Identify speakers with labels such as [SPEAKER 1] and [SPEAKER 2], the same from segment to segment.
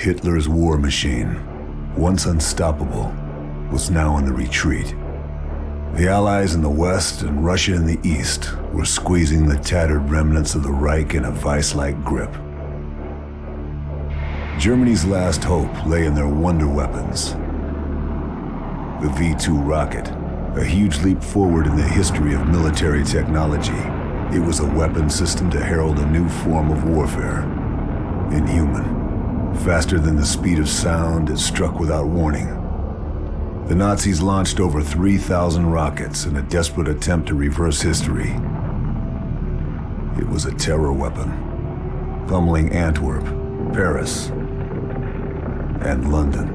[SPEAKER 1] Hitler's war machine, once unstoppable, was now on the retreat. The Allies in the west and Russia in the east were squeezing the tattered remnants of the Reich in a vice-like grip. Germany's last hope lay in their wonder weapons. The V-2 rocket, a huge leap forward in the history of military technology. It was a weapon system to herald a new form of warfare. Inhuman. Faster than the speed of sound, it struck without warning. The Nazis launched over 3,000 rockets in a desperate attempt to reverse history. It was a terror weapon, pummeling Antwerp, Paris, and London.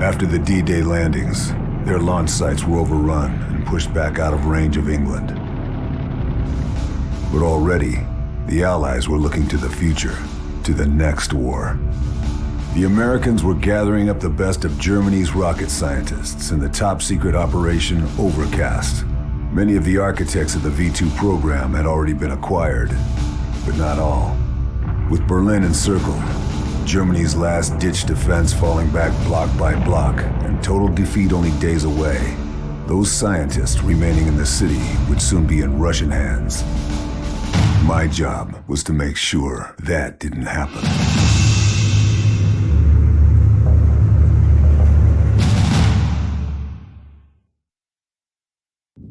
[SPEAKER 1] After the D-Day landings, their launch sites were overrun and pushed back out of range of England. But already, the Allies were looking to the future, to the next war. The Americans were gathering up the best of Germany's rocket scientists in the top-secret Operation Overcast. Many of the architects of the V-2 program had already been acquired, but not all. With Berlin encircled, Germany's last-ditch defense falling back block by block, and total defeat only days away, those scientists remaining in the city would soon be in Russian hands. My job was to make sure that didn't happen.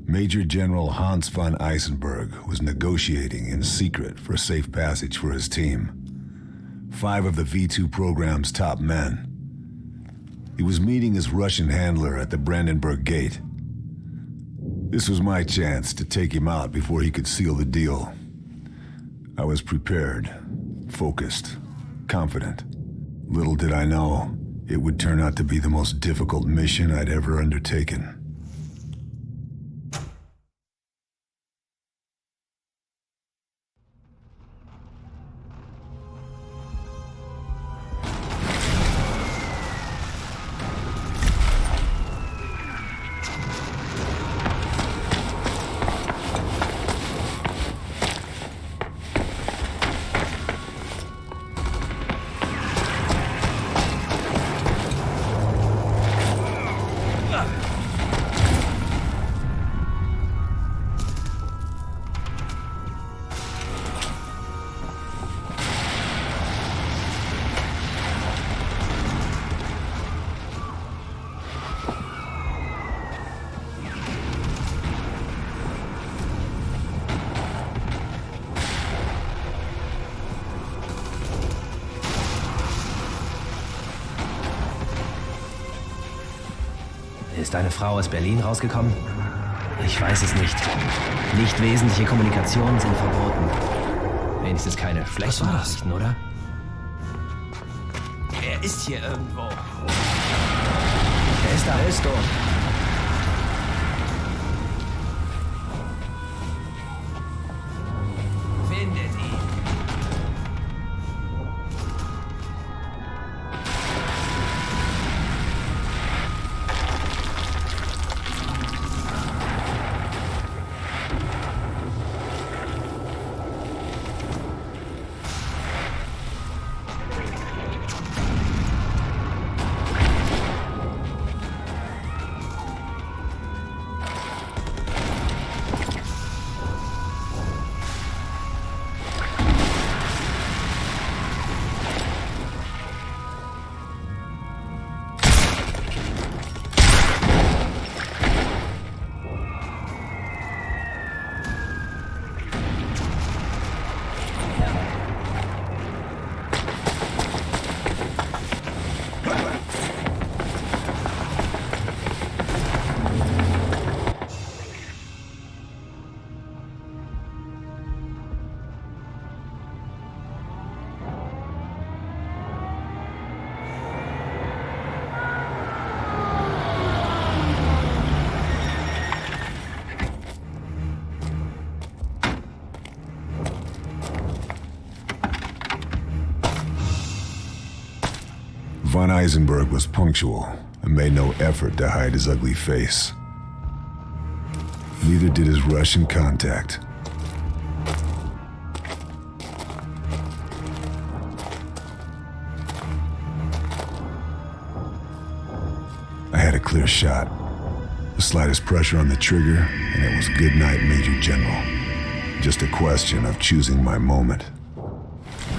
[SPEAKER 1] Major General Hans von Eisenberg was negotiating in secret for safe passage for his team. 5 of the V-2 program's top men. He was meeting his Russian handler at the Brandenburg Gate. This was my chance to take him out before he could seal the deal. I was prepared, focused, confident. Little did I know, it would turn out to be the most difficult mission I'd ever undertaken.
[SPEAKER 2] Ist eine Frau aus Berlin rausgekommen? Ich weiß es nicht. Nicht wesentliche Kommunikationen sind verboten. Wenigstens keine schlechten Nachrichten, oder?
[SPEAKER 3] Er ist hier irgendwo.
[SPEAKER 2] Er ist da. Er ist tot.
[SPEAKER 3] Findet ihn.
[SPEAKER 1] Von Eisenberg was punctual and made no effort to hide his ugly face. Neither did his Russian contact. I had a clear shot. The slightest pressure on the trigger, and it was good night, Major General. Just a question of choosing my moment.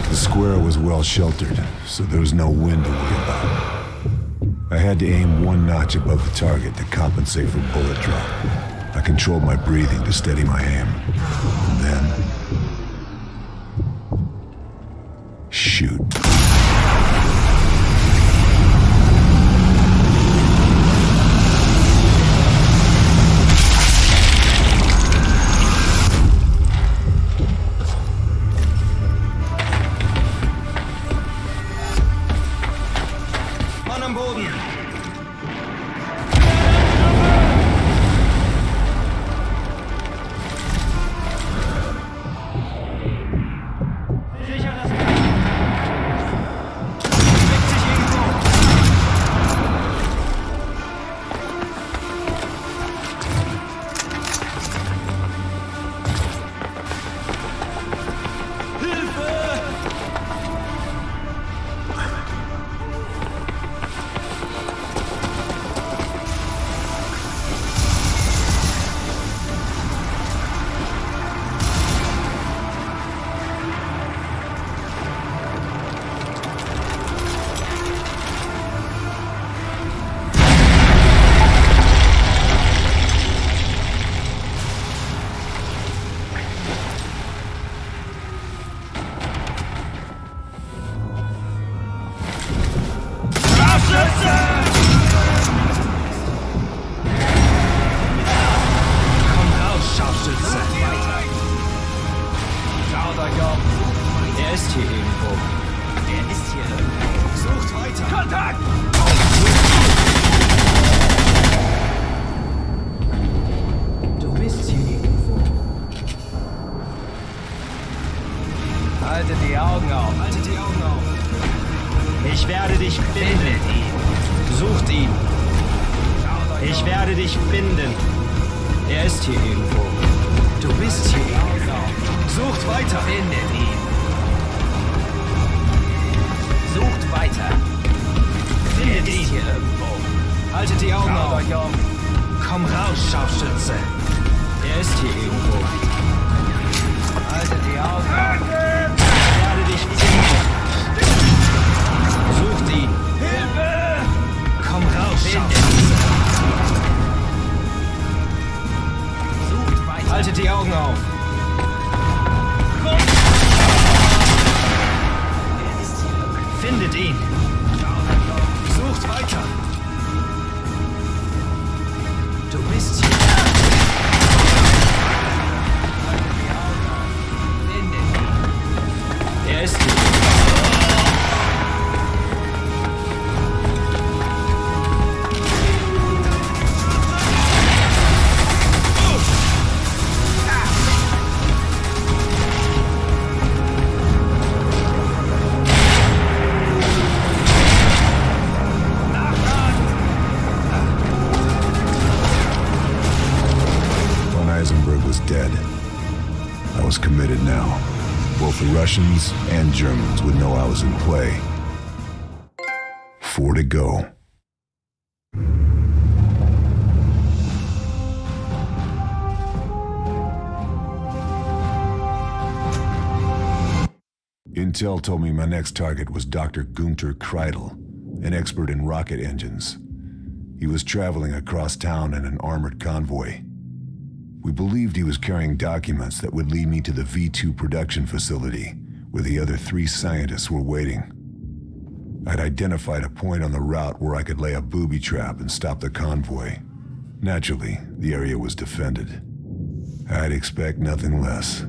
[SPEAKER 1] The square was well sheltered, so there was no wind to worry about. I had to aim one notch above the target to compensate for bullet drop. I controlled my breathing to steady my aim. And then... shoot.
[SPEAKER 3] Haltet die Augen auf. Haltet die Augen auf.
[SPEAKER 2] Ich werde dich finden.
[SPEAKER 3] Findet ihn.
[SPEAKER 2] Sucht ihn. Ich werde dich finden. Er ist hier irgendwo. Du bist hier irgendwo. Sucht weiter.
[SPEAKER 3] Findet ihn. Sucht weiter.
[SPEAKER 2] Findet
[SPEAKER 3] Er ist
[SPEAKER 2] ihn.
[SPEAKER 3] hier irgendwo.
[SPEAKER 2] Haltet die Augen
[SPEAKER 3] Schaut
[SPEAKER 2] auf.
[SPEAKER 3] euch um.
[SPEAKER 2] Komm raus, Scharfschütze. Er ist hier irgendwo.
[SPEAKER 3] Haltet die Augen auf.
[SPEAKER 2] Ich werde dich finden. Sucht ihn.
[SPEAKER 3] Hilfe!
[SPEAKER 2] Komm raus,
[SPEAKER 3] Findet
[SPEAKER 2] Scharfschütze.
[SPEAKER 3] ihn. Sucht weiter.
[SPEAKER 2] Haltet die Augen auf.
[SPEAKER 3] Er ist hier irgendwo.
[SPEAKER 2] Findet ihn.
[SPEAKER 3] Schaut euch um.
[SPEAKER 2] Sucht weiter. Du bist hier.
[SPEAKER 3] Haltet die Augen auf. Findet ihn.
[SPEAKER 2] Er ist hier.
[SPEAKER 1] Von Eisenberg was dead. I was committed now. Both the Russians and Germans would know I was in play. 4 to go. Intel told me my next target was Dr. Gunter Kreidel, an expert in rocket engines. He was traveling across town in an armored convoy. We believed he was carrying documents that would lead me to the V2 production facility, where the other 3 scientists were waiting. I'd identified a point on the route where I could lay a booby trap and stop the convoy. Naturally, the area was defended. I'd expect nothing less.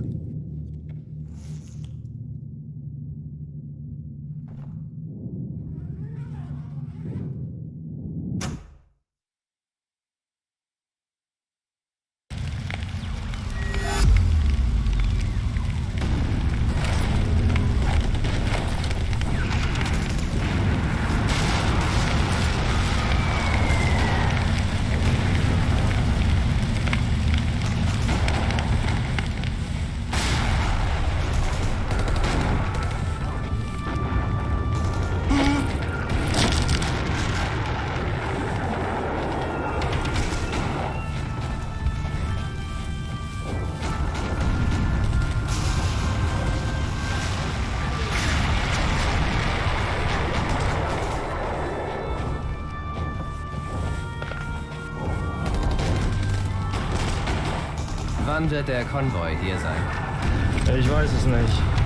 [SPEAKER 2] Wann wird der Konvoi hier sein?
[SPEAKER 4] Ich weiß es nicht.